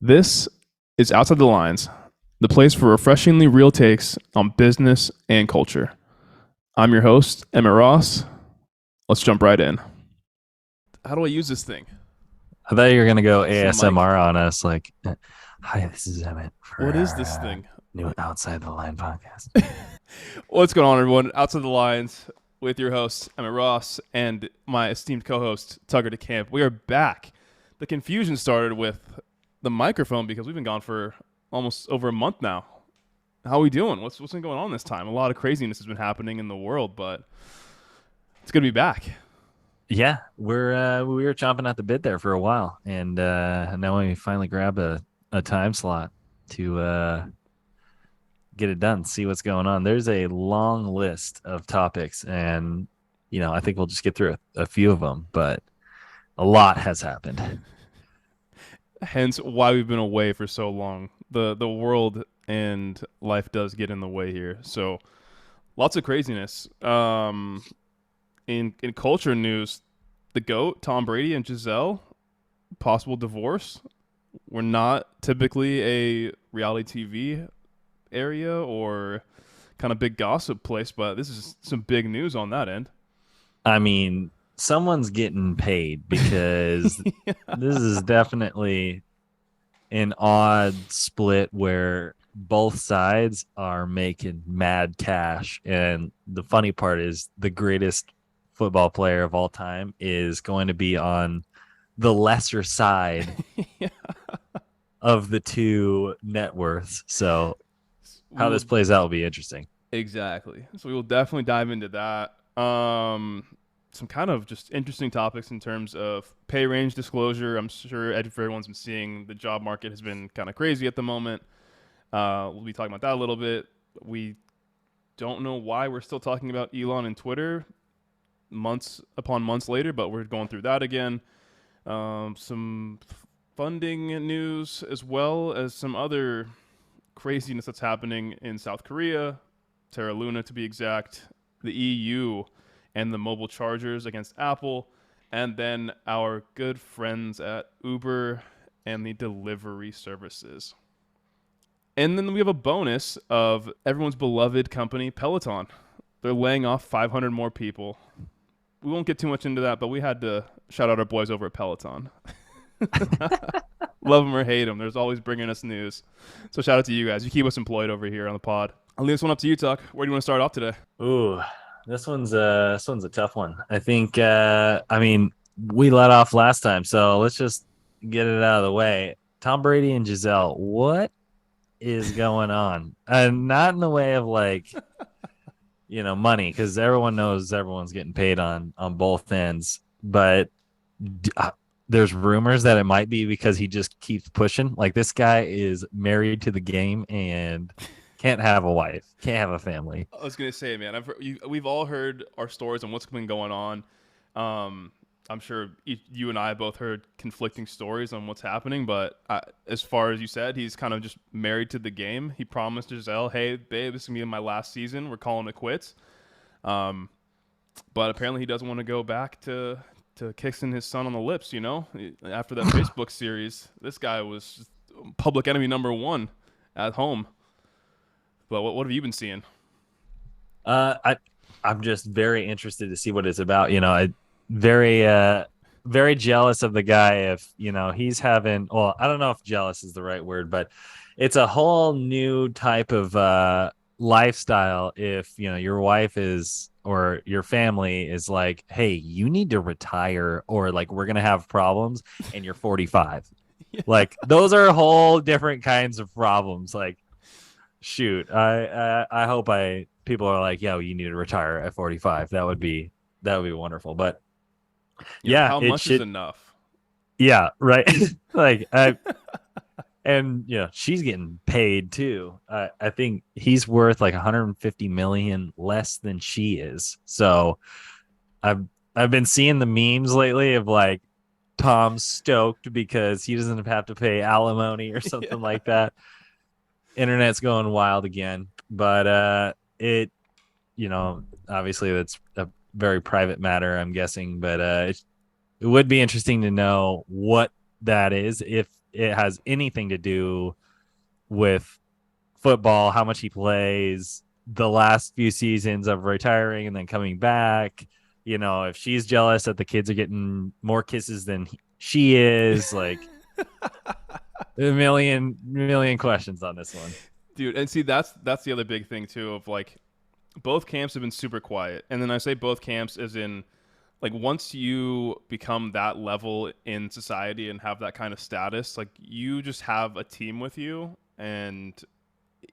This is Outside the Lines, the place for refreshingly real takes on business and culture. I'm your host, Emmett Ross. Let's jump right in. How do I use this thing? I thought you were gonna go Is this a mic? ASMR on us, like, "Hi, this is Emmett for What is this our thing? new Outside the Line podcast." What's going on, everyone? Outside the Lines with your host, Emmett Ross, and my esteemed co host, Tugger DeCamp. We are back. The confusion started with the microphone because we've been gone for almost over a month now. How are we doing? What's been going on this time? A lot of craziness has been happening in the world, but it's good to be back. Yeah, we were chomping at the bit there for a while, and now we finally grab a time slot to get it done, see what's going on. There's a long list of topics, and I think we'll just get through a few of them, but a lot has happened. Hence why we've been away for so long. The world and life does get in the way here. So lots of craziness. In culture news, the GOAT, Tom Brady and Giselle, possible divorce. We're not typically a reality TV area or kind of big gossip place, but this is some big news on that end. I mean, someone's getting paid because this is definitely an odd split where both sides are making mad cash. And the funny part is the greatest football player of all time is going to be on the lesser side Yeah. of the two net worths. So We how will this plays out will be interesting. exactly. So we will definitely dive into that. Some kind of just interesting topics in terms of pay range disclosure. I'm sure everyone's been seeing the job market has been kind of crazy at the moment. We'll be talking about that a little bit. We don't know why we're still talking about Elon and Twitter months upon months later, but we're going through that again. Some funding news as well as some other craziness that's happening in South Korea, Terra Luna to be exact, the EU, and the mobile chargers against Apple, and then our good friends at Uber and the delivery services. And then we have a bonus of everyone's beloved company, Peloton. They're laying off 500 more people. We won't get too much into that, but we had to shout out our boys over at Peloton. Love them or hate them, there's always bringing us news. So shout out to you guys. You keep us employed over here on the pod. I'll leave this one up to you, Tuck. Where do you want to start off today? Ooh, this one's a tough one. I think I mean we let off last time, so let's just get it out of the way. Tom Brady and Giselle, what is going on? And not in the way of like, money, because everyone knows everyone's getting paid on both ends, but uh, there's rumors that it might be because he just keeps pushing. Like this guy is married to the game and can't have a wife, can't have a family. I was gonna say, man, we've all heard our stories on what's been going on. Um, I'm sure you and I both heard conflicting stories on what's happening, but as far as you said, he's kind of just married to the game. He promised Giselle, "Hey, babe, this is gonna be my last season. We're calling it quits." Um, but apparently, he doesn't want to go back to kissing his son on the lips. After that Facebook series, this guy was public enemy number one at home. But what have you been seeing? I I'm just very interested to see what it's about. Very very jealous of the guy if he's having, well, I don't know if jealous is the right word, but it's a whole new type of lifestyle if your wife is or your family is like, hey, you need to retire or like we're gonna have problems and you're 45. Yeah. Like those are whole different kinds of problems. Like shoot, I hope I people are like, yeah, well, you need to retire at 45. That would be wonderful. But yeah, How it much is should. enough? Yeah, right. Like and she's getting paid too. I think he's worth like 150 million less than she is. So I've I've been seeing the memes lately of like Tom stoked because he doesn't have to pay alimony or something Yeah. like that. Internet's going wild again, but obviously that's a very private matter, I'm guessing, but it would be interesting to know what that is, it has anything to do with football, how much he plays, the last few seasons of retiring and then coming back. If she's jealous that the kids are getting more kisses than she is, like a million questions on this one. Dude, and see that's the other big thing too of like both camps have been super quiet. And then I say both camps as in like once you become that level in society and have that kind of status, like you just have a team with you. And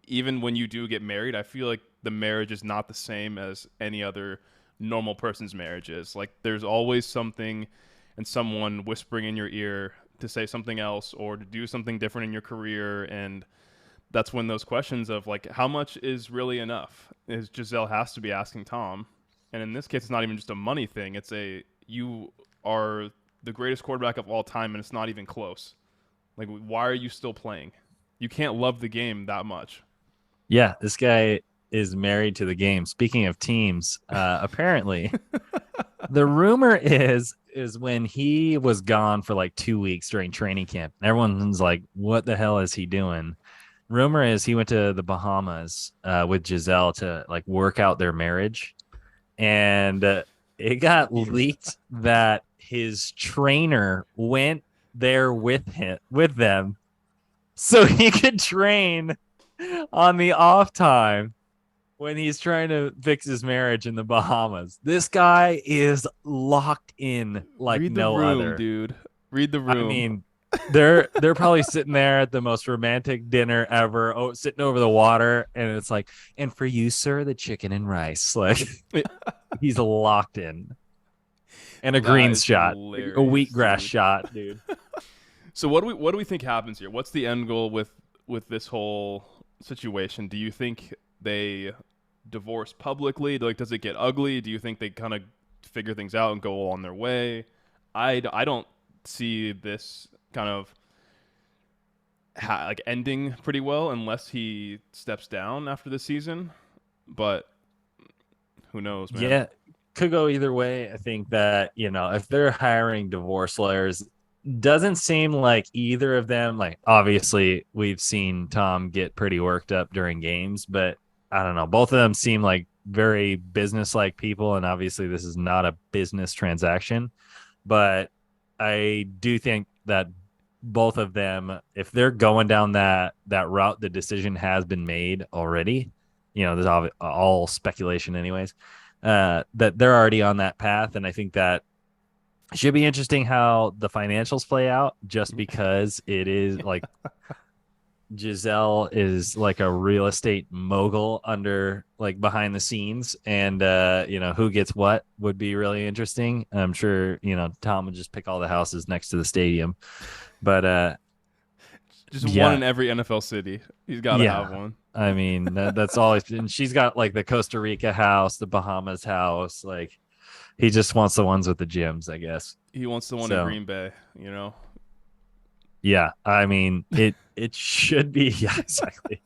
even when you do get married, I feel like the marriage is not the same as any other normal person's marriage is. Like there's always something and someone whispering in your ear to say something else or to do something different in your career. And that's when those questions of like how much is really enough is Giselle has to be asking Tom. And in this case, it's not even just a money thing. It's a you are the greatest quarterback of all time, and it's not even close. Like, why are you still playing? You can't love the game that much. Yeah, this guy is married to the game. Speaking of teams, apparently the rumor is when he was gone for like 2 weeks during training camp, and everyone's like, "What the hell is he doing?" Rumor is he went to the Bahamas with Giselle to like work out their marriage, and it got leaked that his trainer went there with them so he could train on the off time when he's trying to fix his marriage in the Bahamas. This guy is locked in like Read the no room, other. dude. Read the I room. mean, they're probably sitting there at the most romantic dinner ever, sitting over the water, and it's like, and for you, sir, the chicken and rice. Like he's locked in. And a That greens is shot, a hilarious, wheatgrass dude. shot, dude. So what do we think happens here? What's the end goal with this whole situation? Do you think they divorce publicly? Like, does it get ugly? Do you think they kind of figure things out and go on their way? I don't see this kind of like ending pretty well unless he steps down after this season. But who knows, man? Yeah, could go either way. I think that, if they're hiring divorce lawyers, doesn't seem like either of them, like obviously we've seen Tom get pretty worked up during games, but I don't know. Both of them seem like very business like people. And obviously this is not a business transaction, but I do think that both of them, if they're going down that route, the decision has been made already. There's all speculation, anyways. That they're already on that path, and I think that should be interesting how the financials play out. Just because it is like Giselle is like a real estate mogul under like behind the scenes, and who gets what would be really interesting. I'm sure Tom would just pick all the houses next to the stadium, but Just one yeah, in every NFL city. He's got to have yeah. one. I mean that's all. And she's got like the Costa Rica house, the Bahamas house. Like he just wants the ones with the gyms, I guess. He wants the one in So Green Bay, you know. yeah, I mean it should be yeah, exactly.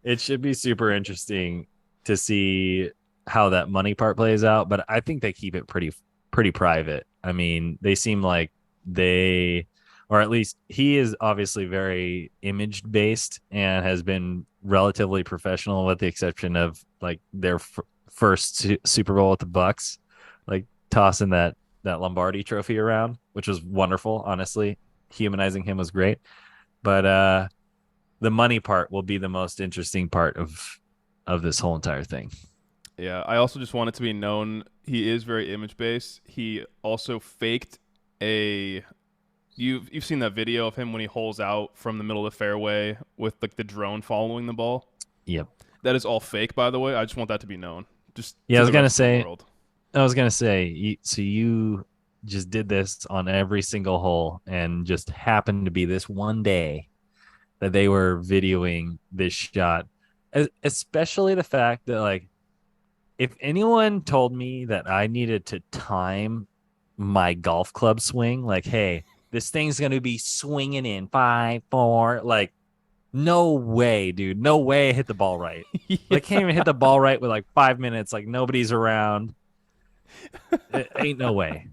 It should be super interesting to see how that money part plays out, but I think they keep it pretty private. I mean, they seem like they, or at least he is obviously very image based and has been relatively professional, with the exception of like their first Super Bowl with the Bucks, like tossing that Lombardi trophy around, which was wonderful. Honestly, humanizing him was great, but the money part will be the most interesting part of this whole entire thing. Yeah, I also just want it to be known he is very image based. He also faked a you've seen that video of him when he holes out from the middle of the fairway with like the drone following the ball. Yep. That is all fake, by the way. I just want that to be known, just Yeah, to the rest of the world. I was gonna say, so you just did this on every single hole, and just happened to be this one day that they were videoing this shot. Especially the fact that, like, if anyone told me that I needed to time my golf club swing, like, hey, this thing's gonna be swinging in 5-4, like, no way, dude, no way I hit the ball right. Yeah, Like, can't even hit the ball right with like 5 minutes, like nobody's around. It ain't no way.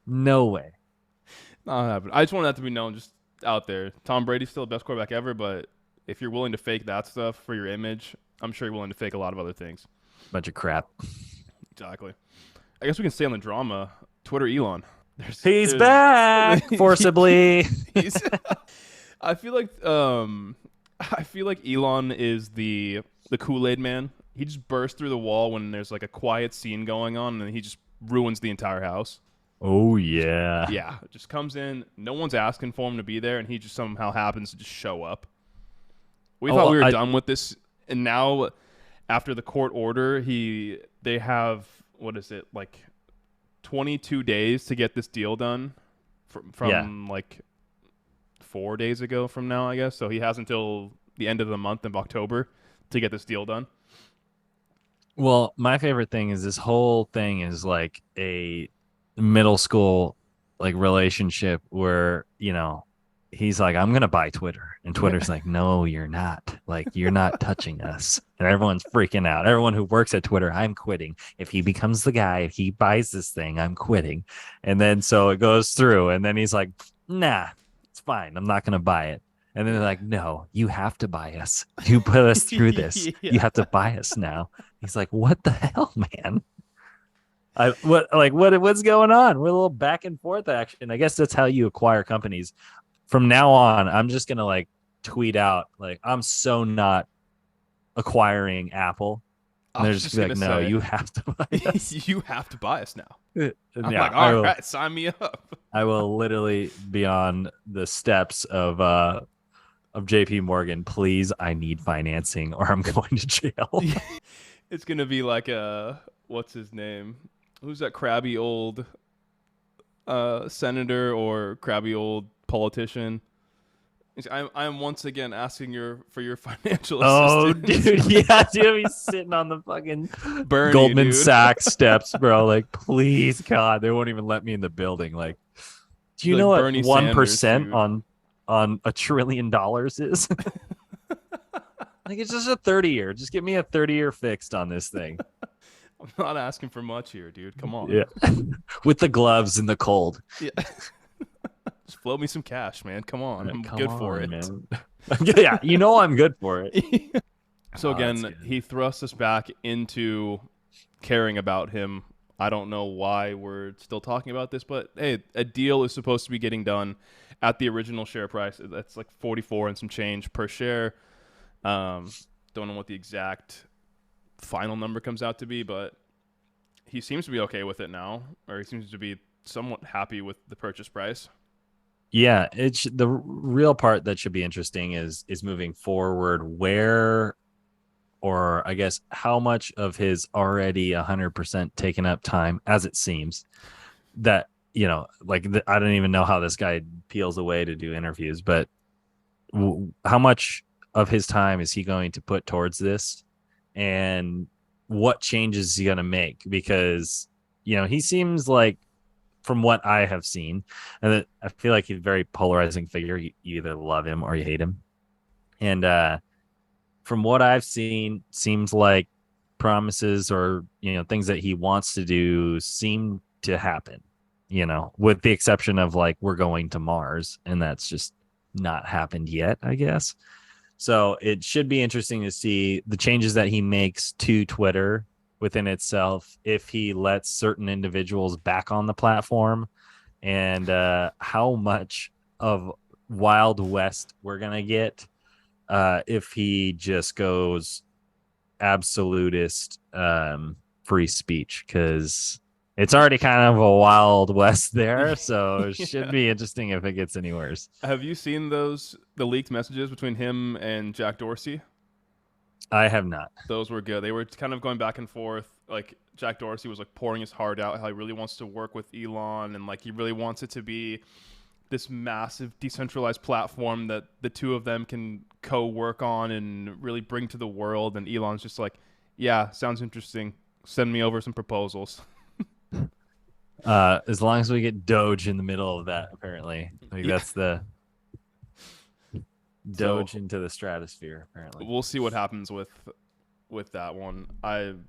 No way. not happening. I just want that to be known, just out there. Tom Brady's still the best quarterback ever, but if you're willing to fake that stuff for your image, I'm sure you're willing to fake a lot of other things. Bunch of crap. Exactly. I guess we can stay on the drama. Twitter Elon. He's There's back forcibly. he's I feel like Elon is the Kool-Aid man. He just bursts through the wall when there's like a quiet scene going on and he just ruins the entire house. Oh yeah. Yeah, just comes in, no one's asking for him to be there and he just somehow happens to just show up. We thought we were done with this, and now after the court order, they have what is it, like 22 days to get this deal done from like 4 days ago from now, I guess. So he has until the end of the month of October to get this deal done. Well, my favorite thing is this whole thing is like a middle school like relationship where, he's like, I'm gonna buy Twitter. And Twitter's like, no, you're not. Like, you're not touching us. And everyone's freaking out. Everyone who works at Twitter, I'm quitting. If he becomes the guy, if he buys this thing, I'm quitting. And then so it goes through, and then he's like, nah, it's fine. I'm not gonna buy it. And then they're like, no, you have to buy us. You put us through this. Yeah. You have to buy us now. He's like, what the hell, man? What's going on? We're a little back and forth action. I guess that's how you acquire companies. From now on, I'm just gonna like tweet out like, I'm so not acquiring Apple. And they're just gonna be like, no, you have to buy us. You have to buy us now. I'm Yeah, like, all right, sign me up. I will literally be on the steps of JP Morgan. Please, I need financing or I'm going to jail. It's gonna be like what's his name? Who's that crabby old senator or crabby old politician? I am once again asking for your financial assistance. Oh, dude, yeah, dude, he's sitting on the fucking Bernie, Goldman dude. Sachs steps, bro. Like, please, God, they won't even let me in the building. Like, do you Like know what Bernie 1% Sanders, on $1 trillion is? Like, it's just a 30-year. Just give me a 30-year fixed on this thing. I'm not asking for much here, dude. Come on. Yeah, with the gloves in the cold. Yeah. Just float me some cash, man. Come on. I'm good for it. Man. Yeah, I'm good for it. So again, he thrusts us back into caring about him. I don't know why we're still talking about this, but hey, a deal is supposed to be getting done at the original share price. That's like 44 and some change per share. Don't know what the exact final number comes out to be, but he seems to be okay with it now, or he seems to be somewhat happy with the purchase price. Yeah, it's the real part that should be interesting is moving forward where, or I guess how much of his already 100% taken up time, as it seems, that I don't even know how this guy peels away to do interviews, but how much of his time is he going to put towards this, and what changes is he going to make? Because he seems like, from what I have seen, and I feel like he's a very polarizing figure. You either love him or you hate him. And from what I've seen, seems like promises or things that he wants to do seem to happen. With the exception of like, we're going to Mars, and that's just not happened yet, I guess. So it should be interesting to see the changes that he makes to Twitter within itself, if he lets certain individuals back on the platform, and how much of Wild West we're going to get if he just goes absolutist free speech, because it's already kind of a Wild West there. So it should be interesting if it gets any worse. Have you seen the leaked messages between him and Jack Dorsey? I have not. Those were good. They were kind of going back and forth. Like Jack Dorsey was like pouring his heart out, how he really wants to work with Elon, and like he really wants it to be this massive decentralized platform that the two of them can co-work on and really bring to the world. And Elon's just like, yeah, sounds interesting. Send me over some proposals. As long as we get Doge in the middle of that, apparently. That's the Doge into the stratosphere, apparently. We'll see what happens with that one. I'm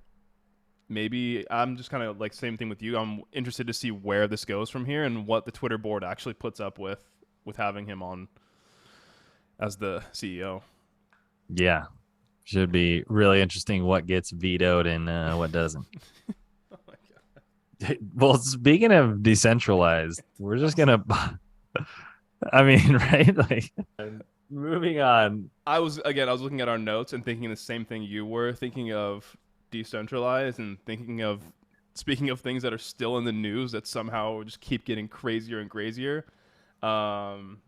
just kind of like same thing with you. I'm interested to see where this goes from here and what the Twitter board actually puts up with with having him on as the CEO. Yeah. Should be really interesting what gets vetoed and what doesn't. Oh my Well, speaking of decentralized, we're just god. gonna. I mean, right? Like, moving on. I was looking at our notes and thinking the same thing you were thinking of decentralized and thinking of speaking of things that are still in the news that somehow just keep getting crazier and crazier. Um,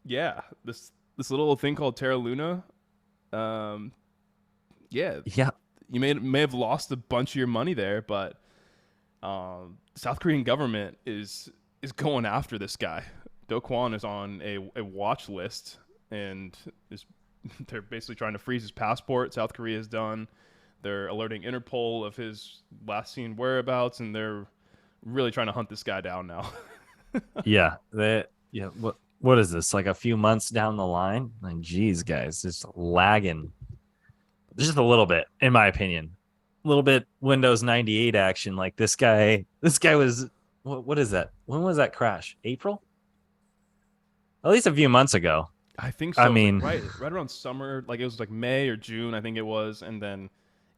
yeah, this little thing called Terra Luna. Um, yeah, Yeah, you may have lost a bunch of your money there, but South Korean government is going after this guy. Do Kwon is on a watch list and is they're basically trying to freeze his passport. South Korea has done. They're alerting Interpol of his last seen whereabouts, and they're really trying to hunt this guy down now. yeah. That yeah. What is this? Like a few months down the line? Like, geez, guys, it's lagging just a little bit, in my opinion. A little bit Windows 98 action. Like this guy. This guy was. What is that? When was that crash? April? At least a few months ago. I think I so. It was like mean, right around summer, like it was like May or June, I think it was, and then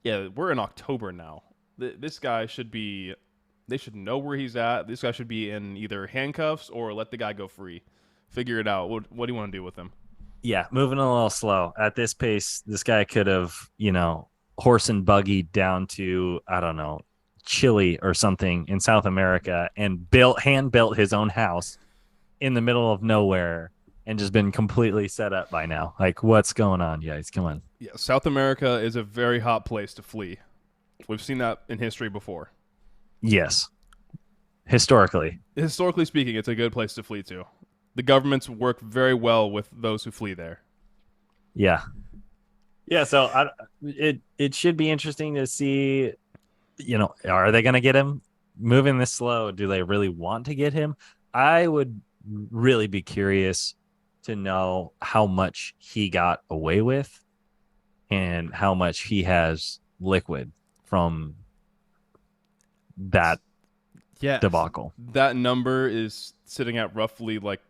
yeah, we're in October now. This guy should be. They should know where he's at. This guy should be in either handcuffs or let the guy go free. Figure it out. What do you want to do with him? yeah, moving a little slow. At this pace, this guy could have, horse and buggy down to, I don't know, Chile or something in South America and hand built his own house in the middle of nowhere and just been completely set up by now. Like, what's going on, guys? Come on. Yeah, South America is a very hot place to flee. We've seen that in history before. Yes. Historically. Historically speaking, it's a good place to flee to. The governments work very well with those who flee there. Yeah. Yeah. So it should be interesting to see, are they going to get him moving this slow? Do they really want to get him? I would really be curious to know how much he got away with and how much he has liquid from that Yeah, debacle. that number is sitting at roughly like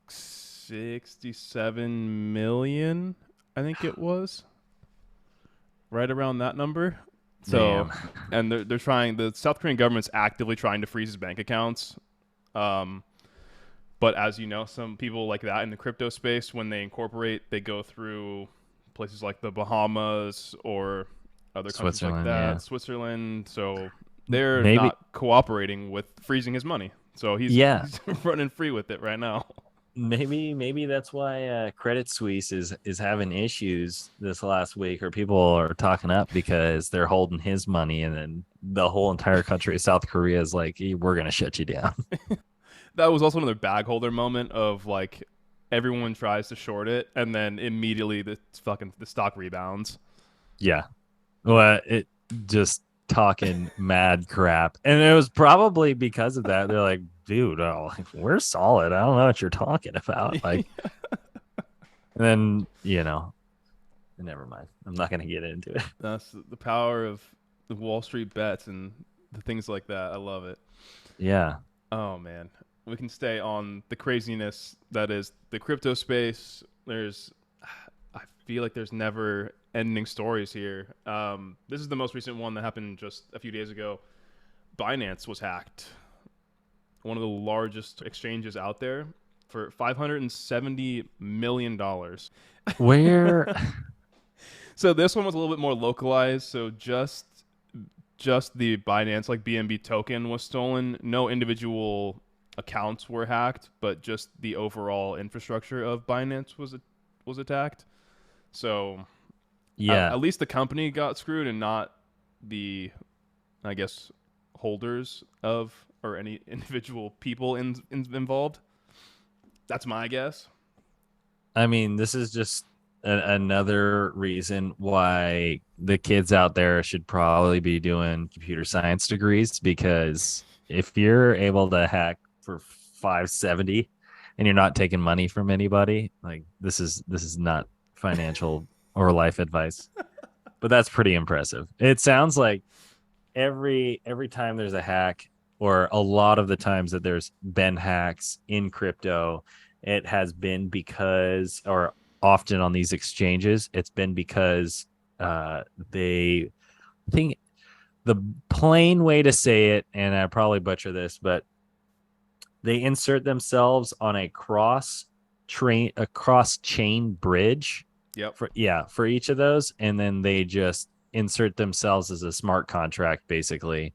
67 million, I think it was. Right around that number. So, Damn. and they're trying, the South Korean government's actively trying to freeze his bank accounts. Um, but as you know, some people like that in the crypto space, when they incorporate, they go through places like the Bahamas or other countries like Switzerland, that, yeah. Switzerland. So they're Maybe. not cooperating with freezing his money. So Yeah. he's running free with it right now. Maybe that's why Credit Suisse is having issues this last week, or people are talking up because they're holding his money, and then the whole entire country of South Korea is like, we're gonna shut you down. That was also another bag holder moment of like everyone tries to short it and then immediately the stock rebounds. Yeah, well, it just talking mad crap, and it was probably because of that. They're like, dude, we're solid. I don't know what you're talking about. Like, and then never mind. I'm not gonna get into it. That's the power of the Wall Street bets and the things like that. I love it. Yeah, Oh man, we can stay on the craziness that is the crypto space. I feel like there's never ending stories here. This is the most recent one that happened just a few days ago. Binance was hacked, one of the largest exchanges out there, for $570 million. where? So this one was a little bit more localized. So just the Binance like BNB token was stolen. No individual accounts were hacked, but just the overall infrastructure of Binance was attacked. So Yeah, at least the company got screwed and not the, I guess, holders of or any individual people involved. That's my guess. I mean, this is just another reason why the kids out there should probably be doing computer science degrees, because if you're able to hack for 570 and you're not taking money from anybody, like this is not financial or life advice, but that's pretty impressive. It sounds like every time there's a hack, or a lot of the times that there's been hacks in crypto, it has been because, or often on these exchanges, it's been because they I think the plain way to say it, and I probably butcher this, but they insert themselves on a cross chain bridge Yep. for each of those, and then they just insert themselves as a smart contract basically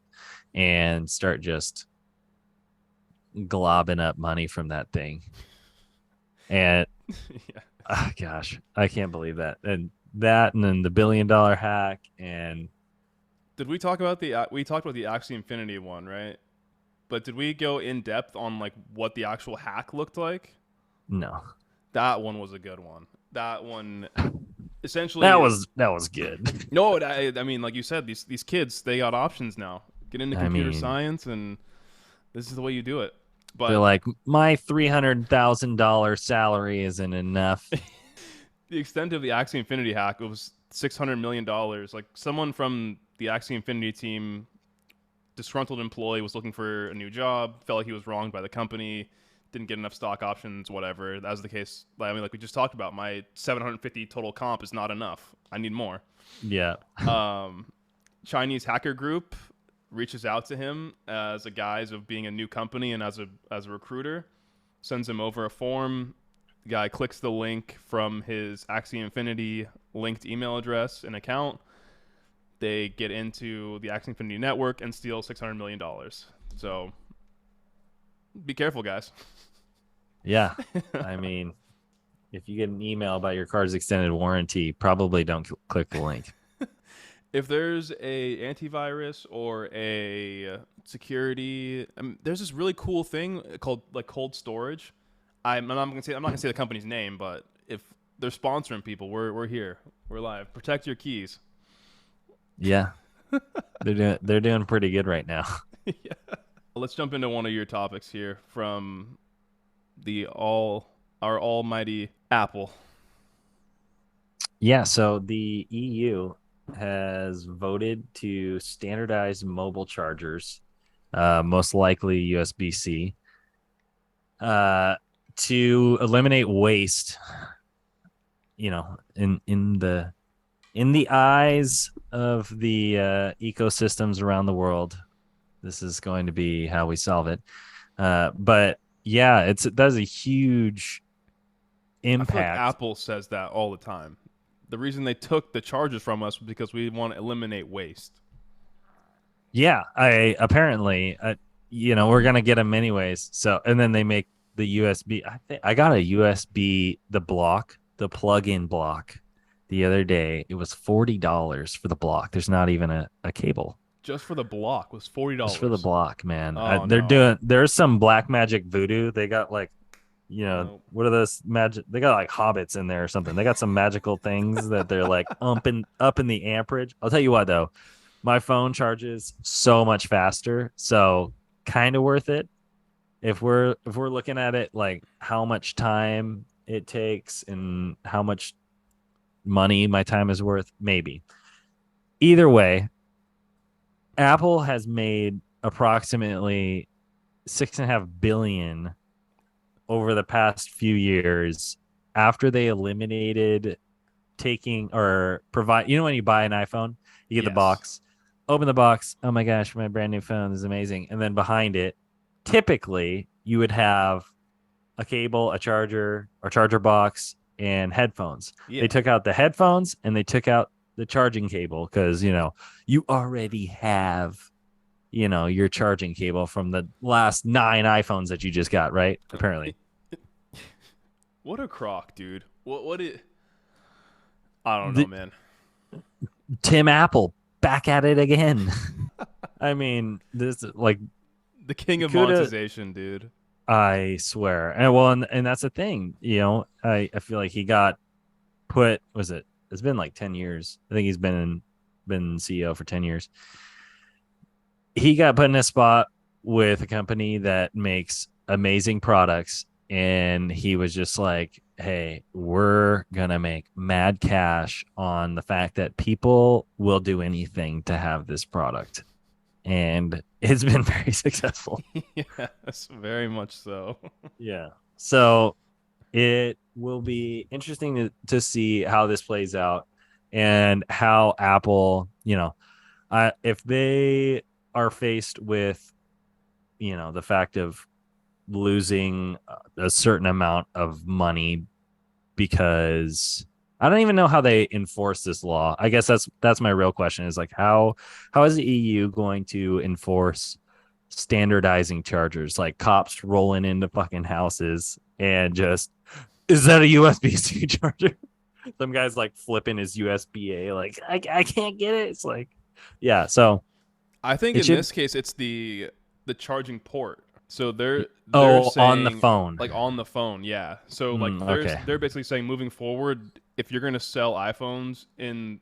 and start just globbing up money from that thing. And Yeah. oh, gosh, I can't believe that. And then the $1 billion hack and Did we talk about we talked about the Axie Infinity one, right? But did we go in depth on like what the actual hack looked like? no. That one was a good one. That one That essentially was that was good. no, I mean like you said these kids, they got options now. Get into I computer mean, science and this is the way you do it. they're But like, my $300,000 salary isn't enough. the extent of the Axie Infinity hack, it was $600 million. Like someone from the Axie Infinity team, disgruntled employee, was looking for a new job, felt like he was wronged by the company, didn't get enough stock options, whatever. That was the case. I mean, like we just talked about, my 750 total comp is not enough. I need more. Yeah. Um, Chinese hacker group reaches out to him as a guise of being a new company and as a recruiter, sends him over a form. The guy clicks the link from his Axie Infinity linked email address and account. They get into the Axie Infinity network and steal $600 million. So be careful, guys. Yeah. I mean, if you get an email about your car's extended warranty, probably don't click the link. If there's a antivirus or a security, there's this really cool thing called like cold storage. I'm not gonna say the company's name, but if they're sponsoring people, we're here, we're live. Protect your keys. Yeah. They're doing pretty good right now. Yeah. Let's jump into one of your topics here from the all our almighty Apple. Yeah, so the EU has voted to standardize mobile chargers, most likely USB-C, uh, to eliminate waste. In the eyes of the ecosystems around the world, this is going to be how we solve it. But yeah, it does a huge I feel like impact. Apple says that all the time. The reason they took the chargers from us was because we want to eliminate waste. Yeah, I apparently, we're gonna get them anyways. So, and then they make the USB. I think I got a USB, the plug-in block, the other day. It was $40 for the block. There's not even a cable. Just for the block was forty Just for the dollars. block, man. Oh no, There's some black magic voodoo. They got like, no. what are those magic? They got like hobbits in there or something. They got some magical things that they're like up in the amperage. I'll tell you what though, my phone charges so much faster, so kind of worth it. If we're looking at it like how much time it takes and how much money my time is worth, maybe. Either way, Apple has made approximately 6.5 billion over the past few years after they eliminated taking or provide. When you buy an iPhone, you get the Yes. box, open the box. Oh my gosh, my brand new phone is amazing. And then behind it, typically you would have a cable, a charger, or charger box, and headphones. They Yeah. took out the headphones and they took out the charging cable because you already have your charging cable from the last 9 iPhones that you just got, right? Apparently. What a crock, dude. What it? I don't know, The, man. Tim Apple back at it again. I mean, this like The king of could have. monetization, dude. I swear, and that's the thing. I feel like he got put. Was it? It's been like 10 years. I think he's been CEO for 10 years. He got put in a spot with a company that makes amazing products, and he was just like, hey, we're gonna make mad cash on the fact that people will do anything to have this product, and it's been very successful. Yes, very much so. Yeah. So It will be interesting to see how this plays out and how Apple, if they are faced with, the fact of losing a certain amount of money because I don't even know how they enforce this law. I guess that's my real question is like how is the EU going to enforce standardizing chargers like cops rolling into fucking houses and just is that a USB-C charger? Some guy's like flipping his USB-A like I can't get it. It's like yeah, so I think it in should this case it's the charging port. So they're on the saying phone. like on the phone, yeah. So like Okay. they're basically saying moving forward, if you're gonna sell iPhones in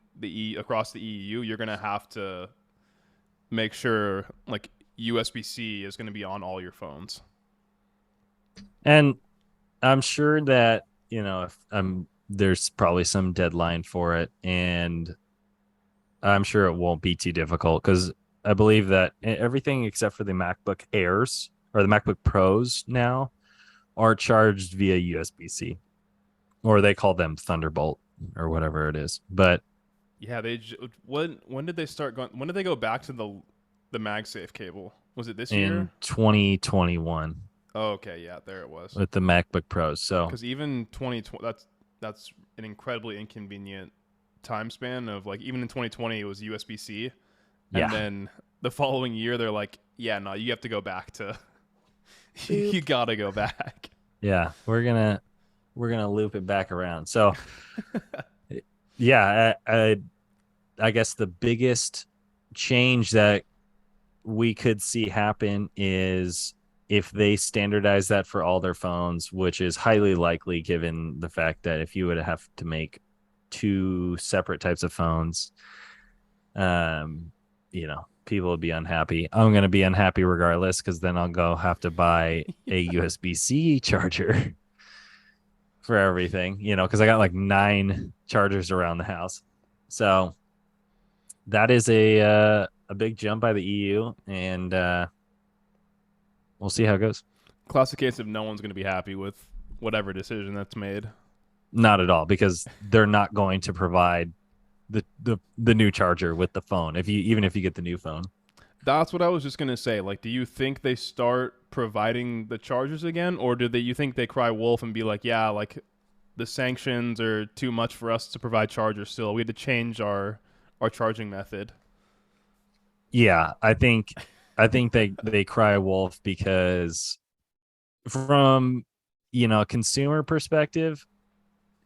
across the EU, you're gonna have to make sure like USB-C is gonna be on all your phones. And I'm sure that, if there's probably some deadline for it and I'm sure it won't be too difficult because I believe that everything except for the MacBook Airs or the MacBook Pros now are charged via USB-C, or they call them Thunderbolt or whatever it is. But Yeah, when did they start going? When did they go back to the MagSafe cable? Was it this in year? 2021 Oh, okay, yeah, there it was. with the MacBook Pros. So Because even 2020, that's an incredibly inconvenient time span of like even in 2020 it was USB C, and yeah. then the following year they're like, yeah, no, you have to go back to, you Boop. gotta go back. Yeah, we're gonna loop it back around. So yeah, I guess the biggest change that we could see happen is if they standardize that for all their phones, which is highly likely given the fact that if you would have to make two separate types of phones, people would be unhappy. I'm going to be unhappy regardless because then I'll go have to buy a USB-C charger for everything, because I got like 9 chargers around the house. So that is a big jump by the EU, and we'll see how it goes. Classic case of no one's gonna be happy with whatever decision that's made. Not at all, because they're not going to provide the new charger with the phone if you even if you get the new phone. That's what I was just gonna say. Like, do you think they start providing the chargers again, or do they? You think they cry wolf and be like, yeah, like the sanctions are too much for us to provide chargers still. We had to change our charging method. Yeah, I think they cry wolf because from a consumer perspective,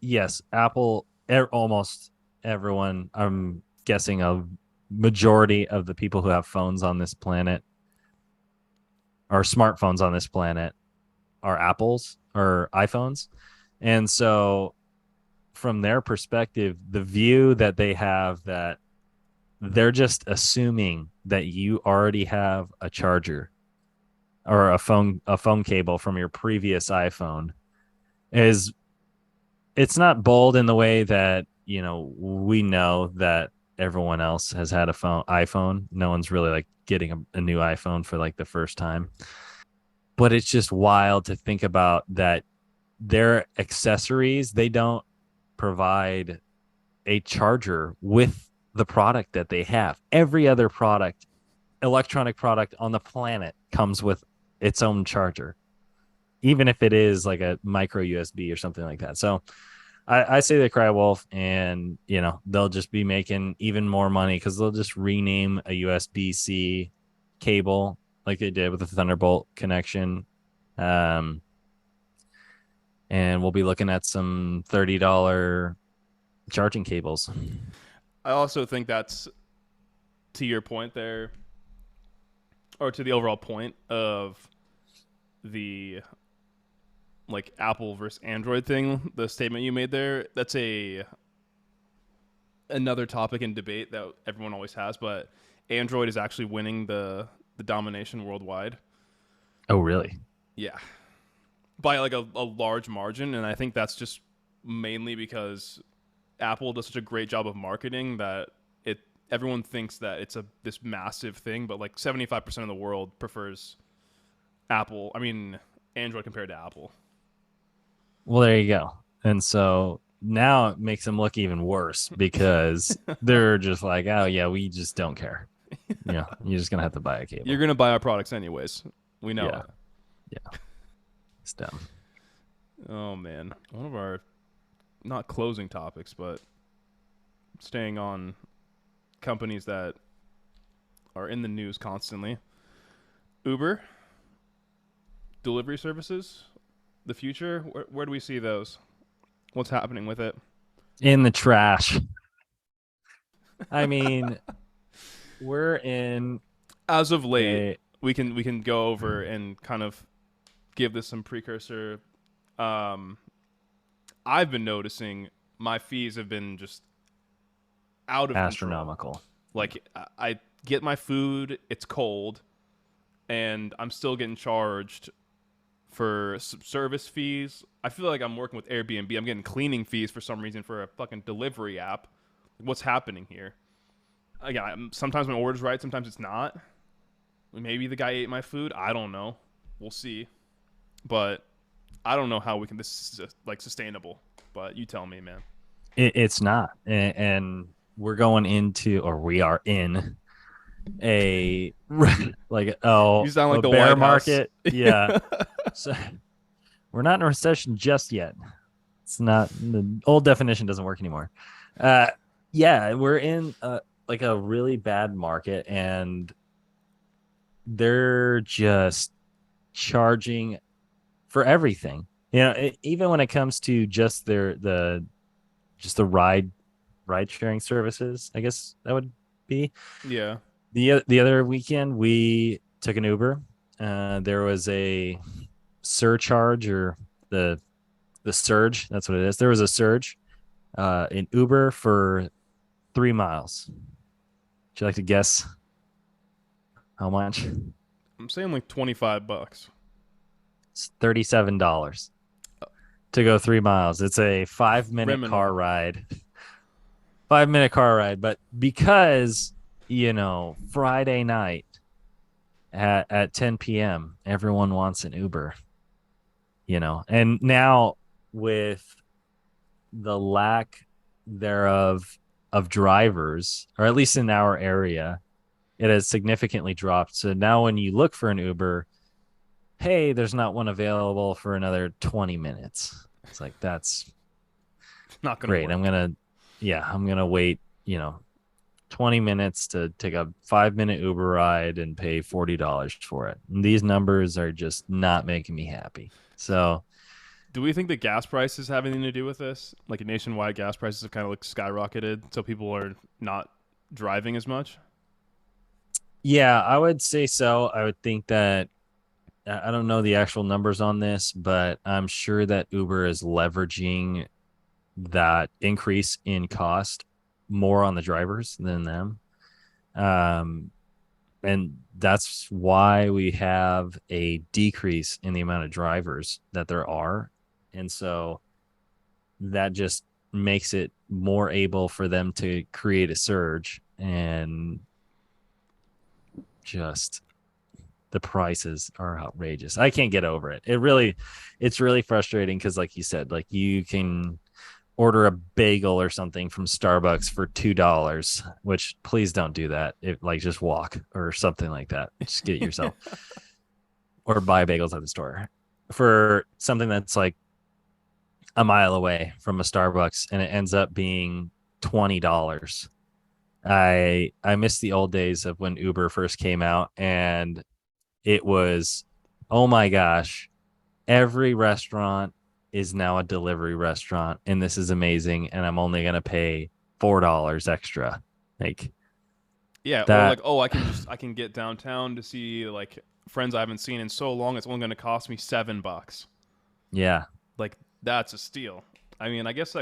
yes, Apple almost everyone, I'm guessing a majority of the people who have phones on this planet or smartphones on this planet are Apples or iPhones. And so from their perspective, the view that they have that they're just assuming that you already have a charger or a phone cable from your previous iPhone is it's not bold in the way that, we know that everyone else has had a iPhone. No one's really like getting a new iPhone for like the first time. But it's just wild to think about that their accessories, they don't provide a charger with the product that they have. Every other electronic product on the planet comes with its own charger, even if it is like a micro USB or something like that. So I say they cry wolf, and they'll just be making even more money because they'll just rename a USB-C cable like they did with the Thunderbolt connection, um, and we'll be looking at some $30 charging cables. I also think that's to your point there, or to the overall point of the like Apple versus Android thing, the statement you made there. That's another topic in debate that everyone always has, but Android is actually winning the domination worldwide. Oh, really? Yeah, by like a large margin, and I think that's just mainly because Apple does such a great job of marketing that it everyone thinks that it's a this massive thing, but like 75% of the world prefers Apple. I mean Android compared to Apple. Well, there you go. And so now it makes them look even worse because they're just like, oh yeah, we just don't care. Yeah, you're just gonna have to buy a You're cable. gonna buy our products anyways. We know Yeah, it. yeah, it's dumb. Oh man, one of our not closing topics, but staying on companies that are in the news constantly. Uber delivery services, the future. Where do we see those? What's happening with it? In the trash. I mean, we're in As of late, a we can go over and kind of give this some precursor. Um, I've been noticing my fees have been just out of control. astronomical. Like I get my food, it's cold, and I'm still getting charged for service fees. I feel like I'm working with Airbnb. I'm getting cleaning fees for some reason for a fucking delivery app. What's happening here? Again, sometimes my order's right, sometimes it's not. Maybe the guy ate my food. I don't know. We'll see. But I don't know how we can. This is like sustainable. But you tell me, man. It's not, and we're going into, or we are in a like You sound like a the bear White House. market. Yeah, so we're not in a recession just yet. It's not, the old definition doesn't work anymore. Uh, yeah, we're in like a really bad market, and they're just charging for everything. You know, even when it comes to just the ride sharing services, I guess that would be. Yeah. The other weekend we took an Uber. There was a surcharge, or the the surge. That's what it is. There was a surge in Uber for 3 miles. Would you like to guess how much? I'm saying like $25. It's $37 to go 3 miles. It's a 5 minute car Criminal. ride. 5 minute car ride. But because, Friday night at 10 p.m., everyone wants an Uber, and now with the lack thereof of drivers, or at least in our area, it has significantly dropped. So now when you look for an Uber, hey, there's not one available for another 20 minutes. It's like, that's Not gonna great. work. I'm going to wait, 20 minutes to take a 5 minute Uber ride and pay $40 for it. And these numbers are just not making me happy. So, Do we think that gas prices have anything to do with this? Like nationwide gas prices have kind of like skyrocketed, so people are not driving as much. yeah, I would say so. I would think that, I don't know the actual numbers on this, but I'm sure that Uber is leveraging that increase in cost more on the drivers than them. Um, and that's why we have a decrease in the amount of drivers that there are. And so that just makes it more able for them to create a surge, and just the prices are outrageous. I can't get over it. It's really frustrating because, like you said, like you can order a bagel or something from Starbucks for $2, which please don't do that. Like, just walk or something like that. Just get it yourself, or buy bagels at the store for something that's like a mile away from a Starbucks, and it ends up being $20. I miss the old days of when Uber first came out, and it was, oh my gosh, every restaurant is now a delivery restaurant, and this is amazing, and I'm only going to pay $4 extra. Like Yeah, or that. like, oh, I can get downtown to see like friends I haven't seen in so long. It's only going to cost me $7. Yeah. Like that's a steal. I mean, I guess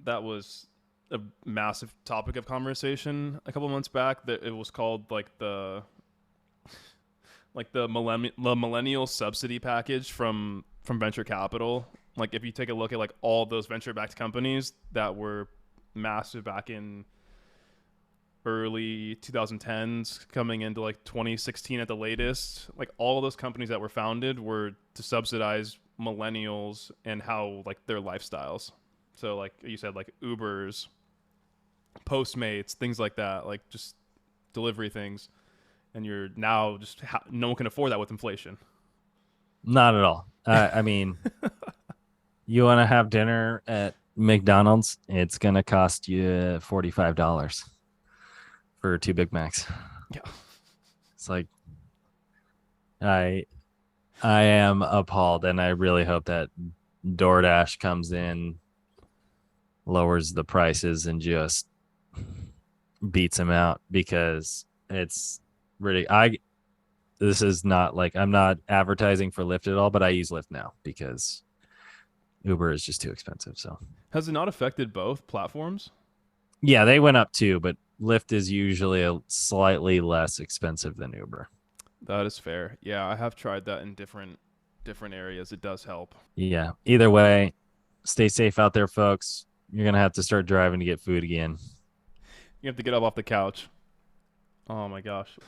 that was a massive topic of conversation a couple months back. That it was called the millennial subsidy package from venture capital. Like if you take a look at like all those venture backed companies that were massive back in early 2010s coming into like 2016 at the latest, like all those companies that were founded were to subsidize millennials and how like their lifestyles. So like you said, like Ubers, Postmates, things like that, like just delivery things, and you're now just no one can afford that with inflation. Not at all. I mean, you want to have dinner at McDonald's, it's going to cost you $45 for 2 Big Macs. Yeah. It's like I I am appalled, and I really hope that DoorDash comes in, lowers the prices, and just beats them out, because it's really I this is not like, I'm not advertising for Lyft at all, but I use Lyft now because Uber is just too expensive. So Has it not affected both platforms? yeah, they went up too, but Lyft is usually a slightly less expensive than Uber. That is fair. Yeah, I have tried that in different areas. It does help. Yeah. Either way, stay safe out there, folks. You're gonna have to start driving to get food again. You have to get up off the couch. Oh my gosh.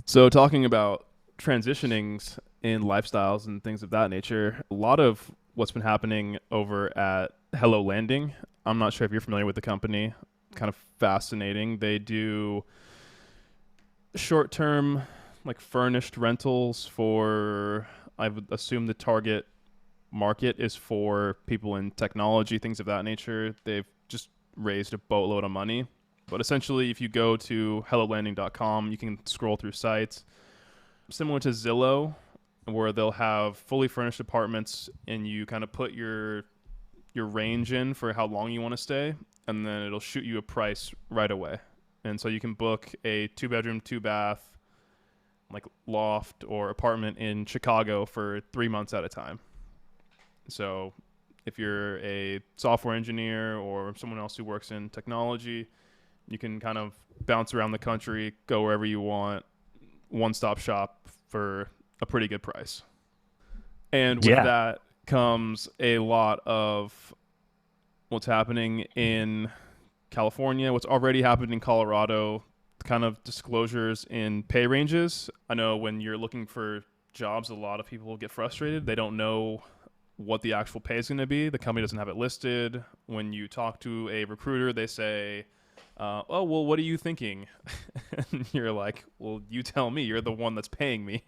So talking about transitionings in lifestyles and things of that nature, a lot of what's been happening over at Hello Landing. I'm not sure if you're familiar with the company. Kind of fascinating. They do short-term like furnished rentals for, I would assume the target market is for people in technology, things of that nature. They've just raised a boatload of money. But essentially, if you go to hellolanding.com, you can scroll through sites similar to Zillow, where they'll have fully furnished apartments, and you kind of put your range in for how long you want to stay, and then it'll shoot you a price right away. And so you can book a 2 bedroom, 2 bath, like loft or apartment in Chicago for 3 months at a time. So if you're a software engineer or someone else who works in technology, you can kind of bounce around the country, go wherever you want, one stop shop for a pretty good price. And with Yeah. that comes a lot of what's happening in California, what's already happened in Colorado, kind of disclosures in pay ranges. I know when you're looking for jobs, a lot of people get frustrated. They don't know what the actual pay is going to be. The company doesn't have it listed. When you talk to a recruiter, they say, oh, well, what are you thinking? And you're like, well, you tell me. You're the one that's paying me.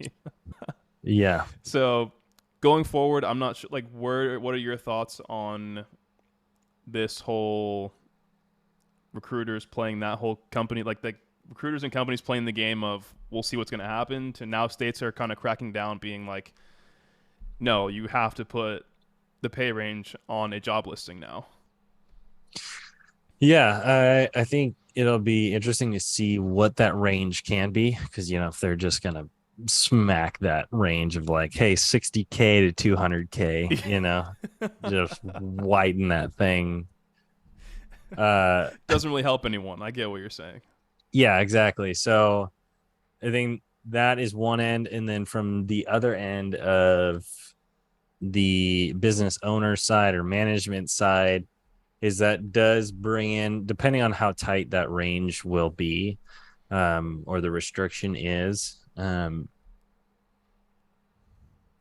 Yeah. So going forward, I'm not sure, like, what are your thoughts on this whole recruiters playing that whole company, like the recruiters and companies playing the game of we'll see what's going to happen, to now states are kind of cracking down, being like, no, you have to put the pay range on a job listing now. Yeah, I think it'll be interesting to see what that range can be, because if they're just gonna smack that range of like, hey, 60K to 200K, just widen that thing. Uh, Doesn't really help anyone. I get what you're saying. yeah, exactly. So I think that is one end, and then from the other end of the business owner side or management side, is that does bring in, depending on how tight that range will be, or the restriction is,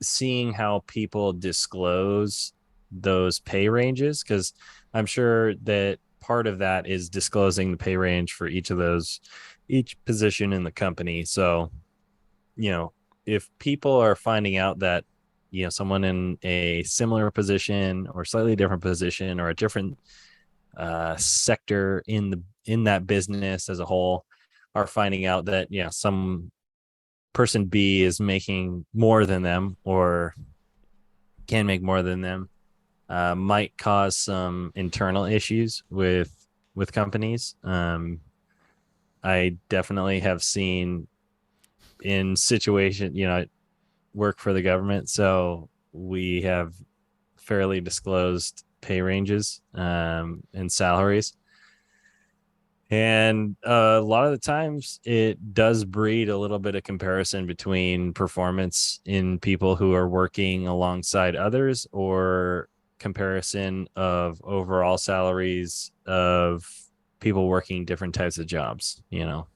seeing how people disclose those pay ranges, because I'm sure that part of that is disclosing the pay range for each position in the company. So, if people are finding out that, someone in a similar position or slightly different position or a different sector in that business as a whole are finding out that, some person B is making more than them or can make more than them, might cause some internal issues with companies. I definitely have seen in situation, work for the government, so we have fairly disclosed pay ranges, and salaries. And a lot of the times it does breed a little bit of comparison between performance in people who are working alongside others, or comparison of overall salaries of people working different types of jobs,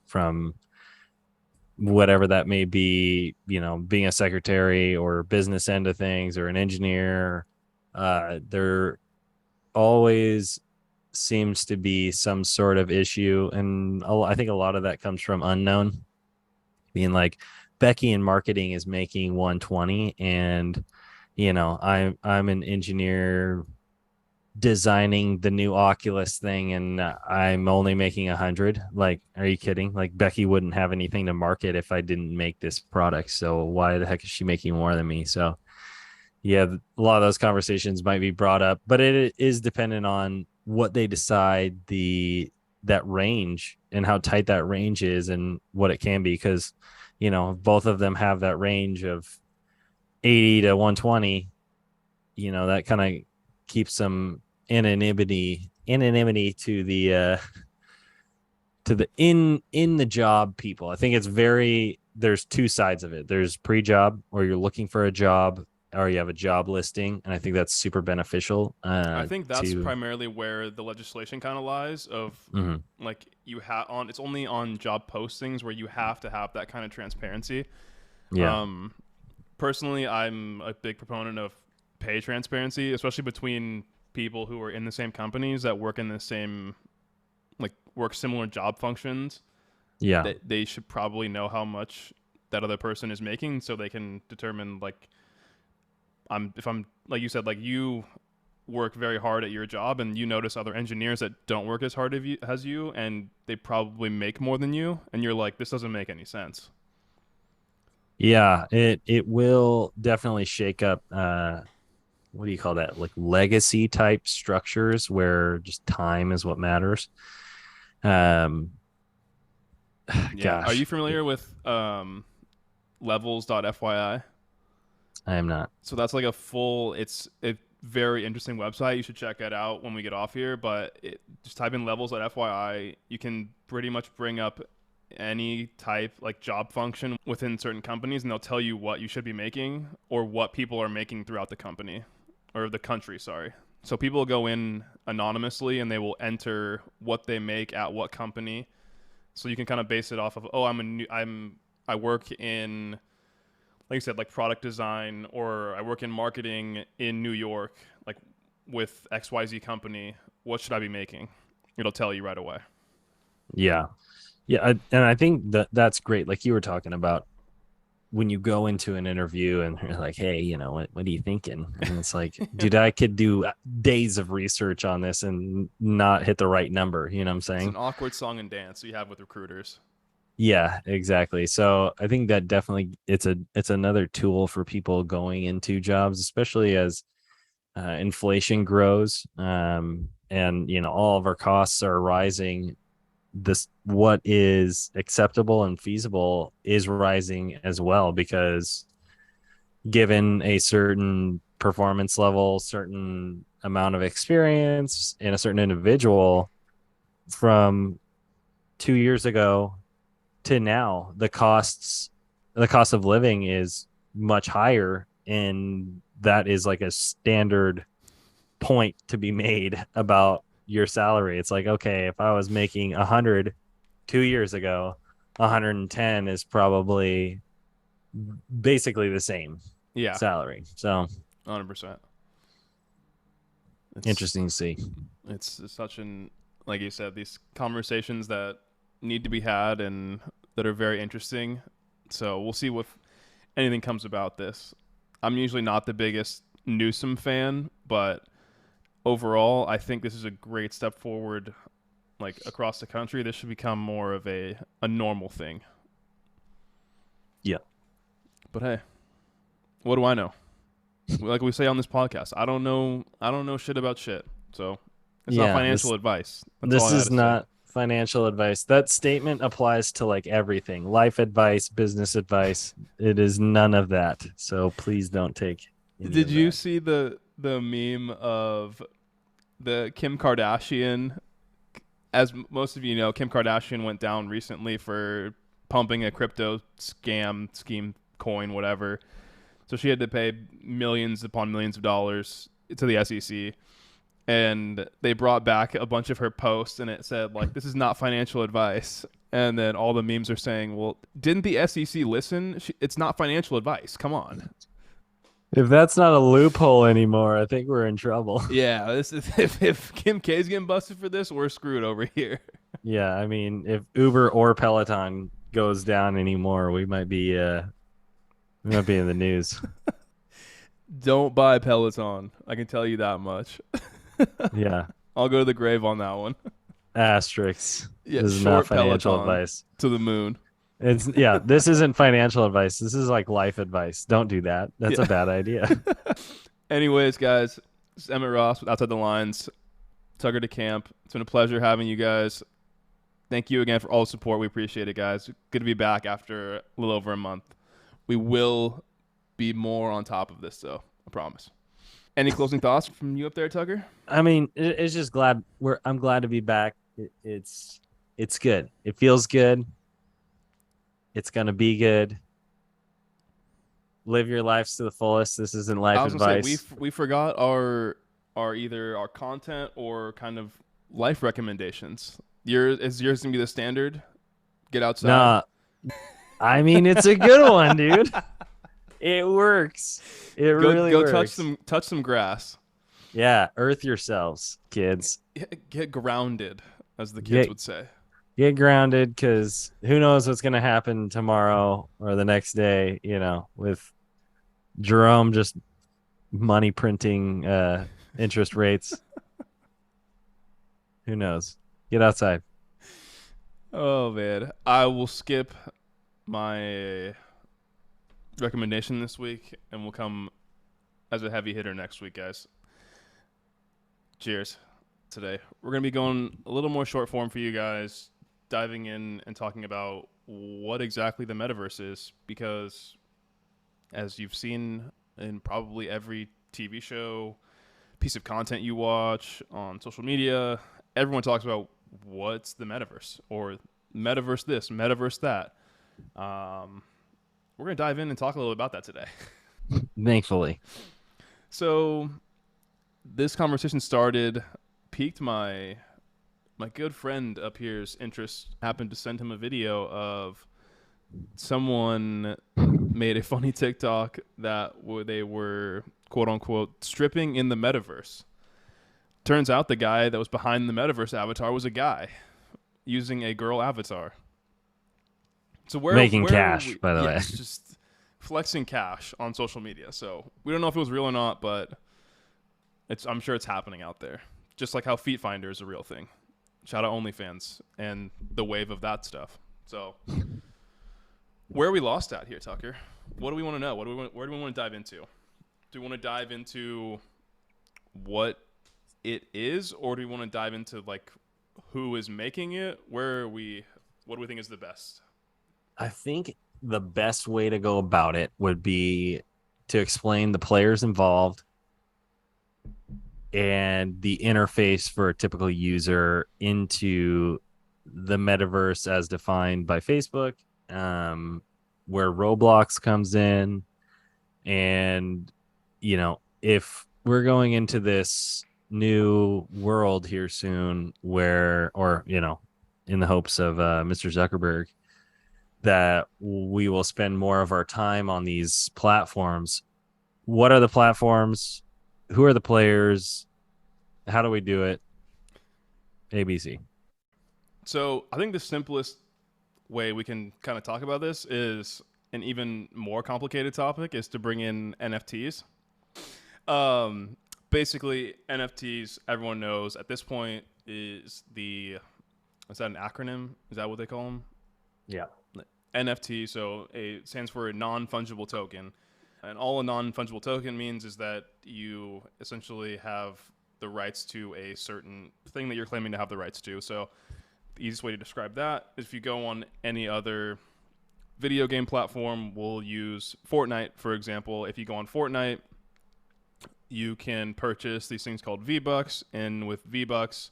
from whatever that may be, being a secretary or business end of things or an engineer. There always seems to be some sort of issue. And I think a lot of that comes from unknown, being like, Becky in marketing is making 120, and I'm an engineer designing the new Oculus thing, and I'm only making 100. Like, are you kidding? Like, Becky wouldn't have anything to market if I didn't make this product. So why the heck is she making more than me? So yeah, a lot of those conversations might be brought up, but it is dependent on what they decide that range and how tight that range is and what it can be. Because both of them have that range of 80 to 120. That kind of keeps some anonymity to the in the job people. I think there's two sides of it. There's pre-job, or you're looking for a job, or you have a job listing, and I think that's super beneficial I think that's to primarily where the legislation kind of lies. Of mhm. like you have on, it's only on job postings where you have to have that kind of transparency. Yeah, Um, Personally, I'm a big proponent of pay transparency, especially between people who are in the same companies that work in the same, like, work similar job functions. yeah, That they should probably know how much that other person is making, so they can determine, like, if I'm like you said, like, you work very hard at your job and you notice other engineers that don't work as hard as you, and they probably make more than you, and you're like, this doesn't make any sense. yeah. It will definitely shake up. What do you call that? Like legacy type structures where just time is what matters. Um, Yeah. Are gosh, you familiar with levels.fyi? I am not. So that's like a full, it's a very interesting website. You should check it out when we get off here. But just type in levels.fyi. You can pretty much bring up any type, like, job function within certain companies, and they'll tell you what you should be making or what people are making throughout the company or the country. Sorry. So people go in anonymously and they will enter what they make at what company. So you can kind of base it off of, oh, I work in, like you said, like product design, or I work in marketing in New York, like with XYZ company. What should I be making? It'll tell you right away. Yeah, yeah, and I think that's great. Like you were talking about, when you go into an interview and you're like, hey, what are you thinking? And it's like, dude, I could do days of research on this and not hit the right number. You know what I'm It's saying? an awkward song and dance you have with recruiters. Yeah, exactly. So I think that definitely it's another tool for people going into jobs, especially as inflation grows, and all of our costs are rising. This what is acceptable and feasible is rising as well, because given a certain performance level, certain amount of experience in a certain individual, from 2 years ago to now, the cost of living is much higher, and that is like a standard point to be made about your salary. It's like, okay, if I was making 100 2 years ago, 110 is probably basically the same Yeah, salary. So 100%. It's interesting to see. it's such an, like you said, these conversations that need to be had and that are very interesting. So we'll see what anything comes about this. I'm usually not the biggest Newsom fan, but overall, I think this is a great step forward. Like, across the country, this should become more of a normal thing. Yeah. But hey, what do I know? Like we say on this podcast, I don't know shit about shit. So it's not Yeah. financial advice. That's all This I got is to say. not financial advice. That statement applies to like everything: life advice, business advice. It is none of that. So please don't take any Did of you that. see the meme of the Kim Kardashian? As most of you know, Kim Kardashian went down recently for pumping a crypto scheme coin, whatever. So she had to pay millions upon millions of dollars to the SEC. and they brought back a bunch of her posts, and it said like, "This is not financial advice." And then all the memes are saying, "Well, didn't the SEC listen? It's not financial advice. Come on." If that's not a loophole anymore, I think we're in trouble. Yeah, this is, if Kim K's getting busted for this, we're screwed over here. Yeah, I mean, if Uber or Peloton goes down anymore, we might be in the news. Don't buy Peloton. I can tell you that much. Yeah, I'll go to the grave on that one. asterisks. Yeah, This is not short financial Peloton advice. to the moon. It's yeah, this isn't financial advice. This is like life advice. Don't do that. That's a Yeah. bad idea. Anyways, guys, this is Emmett Ross with Outside the Lines. Tucker to Camp. It's been a pleasure having you guys. Thank you again for all the support. We appreciate it, guys. Good to be back after a little over a month. We will be more on top of this, though. I promise. Any closing thoughts from you up there, Tucker? I mean, it's just I'm glad to be back. It's good. It feels good. It's gonna be good. Live your lives to the fullest. This isn't life I was gonna say advice. we forgot our either our content or kind of life recommendations. Yours gonna be the standard? Get outside. Nah, I mean it's a good one, dude. It works. It really Go works. touch some grass. Yeah, earth yourselves, kids. Get grounded, as the kids Get would say. get grounded because who knows what's gonna happen tomorrow or the next day. You know, with Jerome just money printing interest rates. Who knows? Get outside. Oh man, I will skip my recommendation this week, and we'll come as a heavy hitter next week, guys. Cheers. Today we're gonna be going a little more short form for you guys, diving in and talking about what exactly the metaverse is, because as you've seen in probably every TV show, piece of content you watch on social media, everyone talks about what's the metaverse or metaverse this, metaverse that. We're going to dive in and talk a little about that today. Thankfully. So this conversation piqued my good friend up here's interest. Happened to send him a video of someone made a funny TikTok that they were quote unquote stripping in the metaverse. Turns out the guy that was behind the metaverse avatar was a guy using a girl avatar. So Making where cash, we, by the way. yes, just flexing cash on social media. So we don't know if it was real or not, but I'm sure it's happening out there. Just like how Feet Finder is a real thing. Shout out OnlyFans and the wave of that stuff. So where are we lost at here, Tucker? What do we want to know? Where do we want to dive into? Do we want to dive into what it is, or do we want to dive into like who is making it? Where are we? What do we think is the best? I think the best way to go about it would be to explain the players involved and the interface for a typical user into the metaverse as defined by Facebook, where Roblox comes in. And, you know, if we're going into this new world here soon in the hopes of Mr. Zuckerberg, that we will spend more of our time on these platforms. What are the platforms? Who are the players? How do we do it? ABC. So I think the simplest way we can kind of talk about this is an even more complicated topic is to bring in NFTs. Basically, NFTs, everyone knows at this point is that an acronym? Is that what they call them? Yeah. NFT, so it stands for a non-fungible token. And all a non-fungible token means is that you essentially have the rights to a certain thing that you're claiming to have the rights to. So the easiest way to describe that is if you go on any other video game platform, we'll use Fortnite, for example. If you go on Fortnite, you can purchase these things called V-Bucks, and with V-Bucks,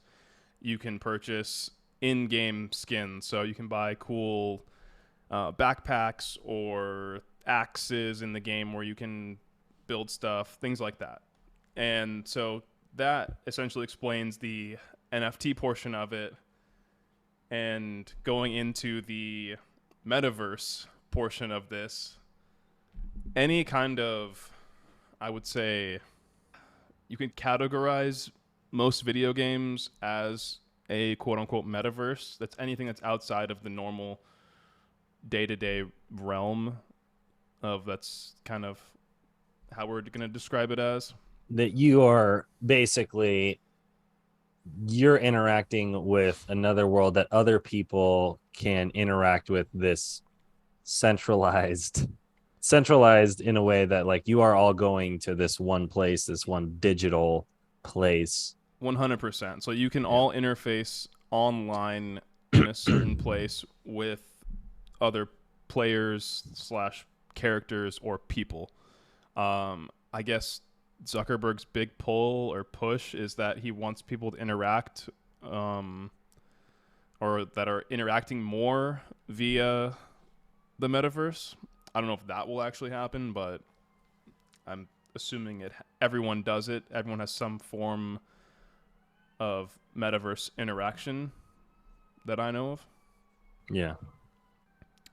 you can purchase in-game skins. So you can buy cool backpacks or axes in the game where you can build stuff, things like that. And so that essentially explains the NFT portion of it, and going into the metaverse portion of this, any kind of, I would say, you can categorize most video games as a quote unquote metaverse. That's anything that's outside of the normal day to day realm of that's kind of how we're going to describe it as. That you are basically you're interacting with another world that other people can interact with this centralized in a way that like you are all going to this one place, this one digital place. 100%. So you can Yeah. all interface online in a certain place with other players slash characters or people. I guess Zuckerberg's big pull or push is that he wants people to interact, or that are interacting more via the metaverse. I don't know if that will actually happen, but I'm assuming it. Everyone does it. Everyone has some form of metaverse interaction that I know of. Yeah.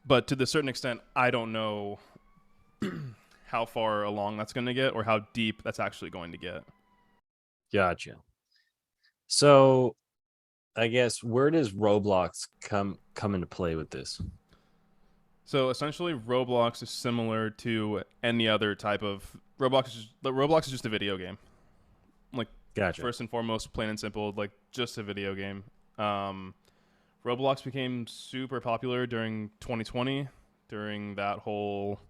But to the certain extent, I don't know how far along that's going to get or how deep that's actually going to get. Gotcha. So I guess where does Roblox come into play with this? So essentially, Roblox is similar to any other type of Roblox is just a video game. Like Gotcha. first and foremost, plain and simple, like just a video game. Um, Roblox became super popular during 2020, during that whole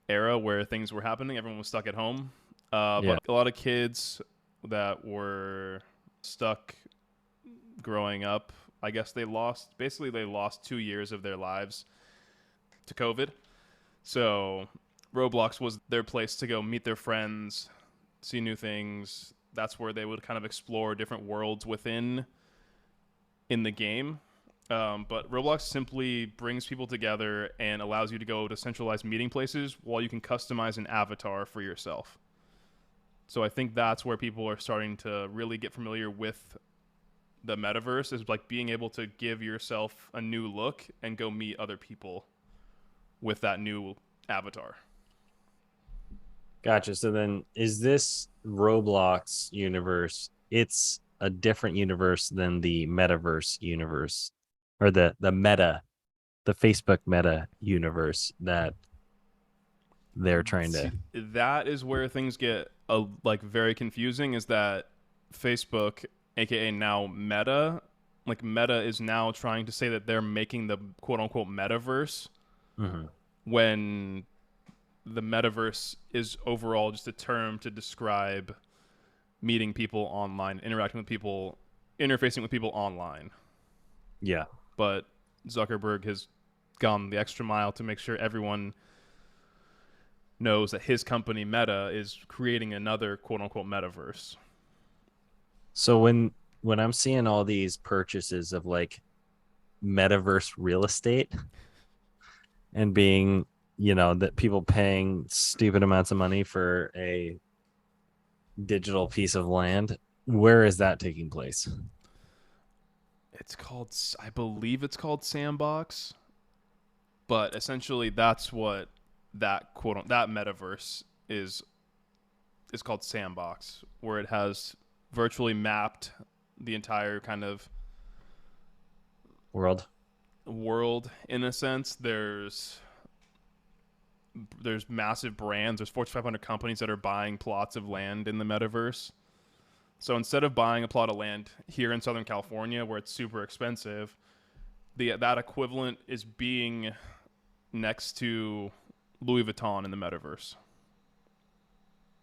era where things were happening. Everyone was stuck at home. Yeah. But a lot of kids that were stuck growing up, I guess they lost 2 years of their lives to COVID. So Roblox was their place to go meet their friends, see new things. That's where they would kind of explore different worlds within in the game. But Roblox simply brings people together and allows you to go to centralized meeting places while you can customize an avatar for yourself. So I think that's where people are starting to really get familiar with the metaverse, is like being able to give yourself a new look and go meet other people with that new avatar. Gotcha. So then is this Roblox universe? It's a different universe than the metaverse universe or the Facebook meta universe that they're trying See, to. that is where things get like very confusing. Is that Facebook, aka now Meta, like Meta is now trying to say that they're making the quote unquote metaverse Mhm. when the metaverse is overall just a term to describe meeting people online, interacting with people, interfacing with people online. Yeah. But Zuckerberg has gone the extra mile to make sure everyone knows that his company Meta is creating another quote unquote metaverse. So when I'm seeing all these purchases of like metaverse real estate and being, that people paying stupid amounts of money for a digital piece of land, where is that taking place? It's called, I believe it's called Sandbox, but essentially that's what that that metaverse is called Sandbox, where it has virtually mapped the entire kind of World. world in a sense. There's massive brands. There's Fortune 500 companies that are buying plots of land in the metaverse. So instead of buying a plot of land here in Southern California where it's super expensive, that equivalent is being next to Louis Vuitton in the metaverse.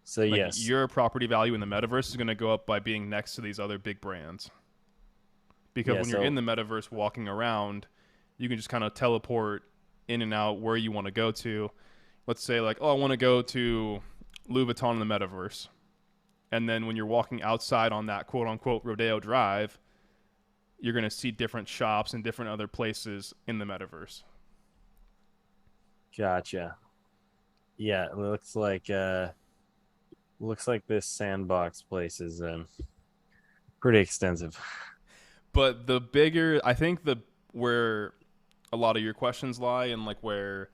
So Like yes. your property value in the metaverse is going to go up by being next to these other big brands. Because Yeah, when you're in so the metaverse walking around, you can just kind of teleport in and out where you want to go to. Let's say like, oh, I want to go to Louis Vuitton in the metaverse. And then when you're walking outside on that quote unquote Rodeo Drive, you're going to see different shops and different other places in the metaverse. gotcha. Yeah, it looks like Looks like this sandbox place is pretty extensive. But the bigger, I think the where a lot of your questions lie and like where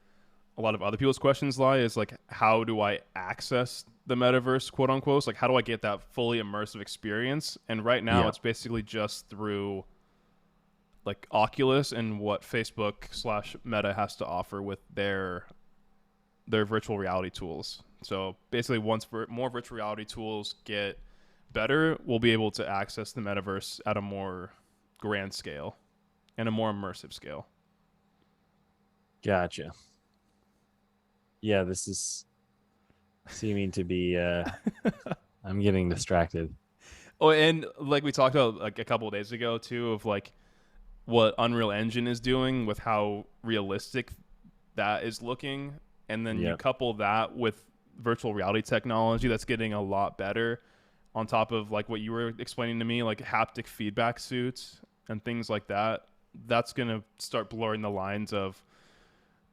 a lot of other people's questions lie is like how do I access the metaverse, quote unquote? Like how do I get that fully immersive experience? And right now Yeah. it's basically just through like Oculus and what Facebook slash Meta has to offer with their virtual reality tools. So basically, once more virtual reality tools get better, we'll be able to access the metaverse at a more grand scale and a more immersive scale. Gotcha. Yeah, this is seeming to be I'm getting distracted. Oh, and like we talked about like a couple of days ago too, of like what Unreal Engine is doing with how realistic that is looking, and then you Yep. couple that with virtual reality technology that's getting a lot better on top of like what you were explaining to me, like haptic feedback suits and things like that. That's gonna start blurring the lines of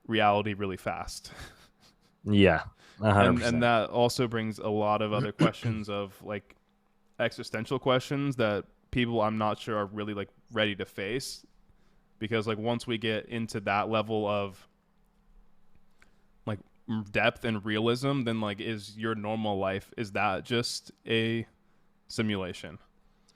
reality really fast. Yeah. And 100%. that also brings a lot of other questions of like existential questions that people I'm not sure are really like ready to face, because like once we get into that level of like depth and realism, then like is your normal life, is that just a simulation?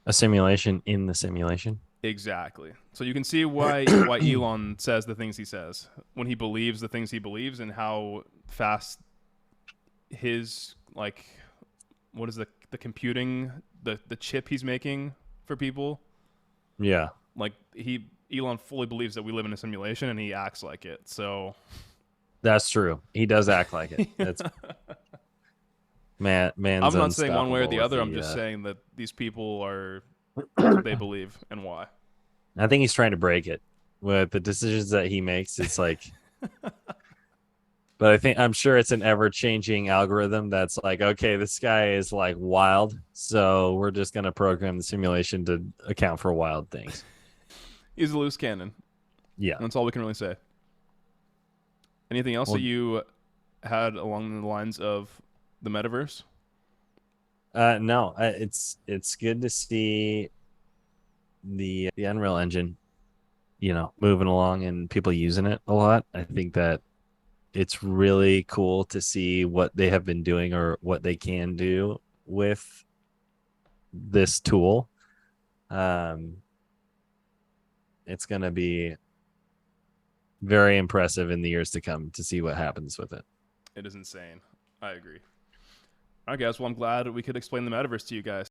A simulation in the simulation. Exactly. So you can see why Elon says the things he says when he believes the things he believes, and how fast his like what is the computing, the chip he's making for people. Yeah. Like Elon fully believes that we live in a simulation, and he acts like it. So That's true. He does act like it. That's man's I'm not saying one way or unstoppable the with other. I'm the just saying that these people are that's what they believe and why. I think he's trying to break it with the decisions that he makes. It's like but I'm sure it's an ever changing algorithm that's like, okay, this guy is like wild. So we're just gonna program the simulation to account for wild things. He's a loose cannon. Yeah. That's all we can really say. Anything else that Well, you had along the lines of the metaverse? no, it's good to see the Unreal Engine, moving along and people using it a lot. I think that it's really cool to see what they have been doing or what they can do with this tool. Um, it's going to be very impressive in the years to come to see what happens with it. It is insane. I agree. All right, guys. Well, I'm glad we could explain the metaverse to you guys.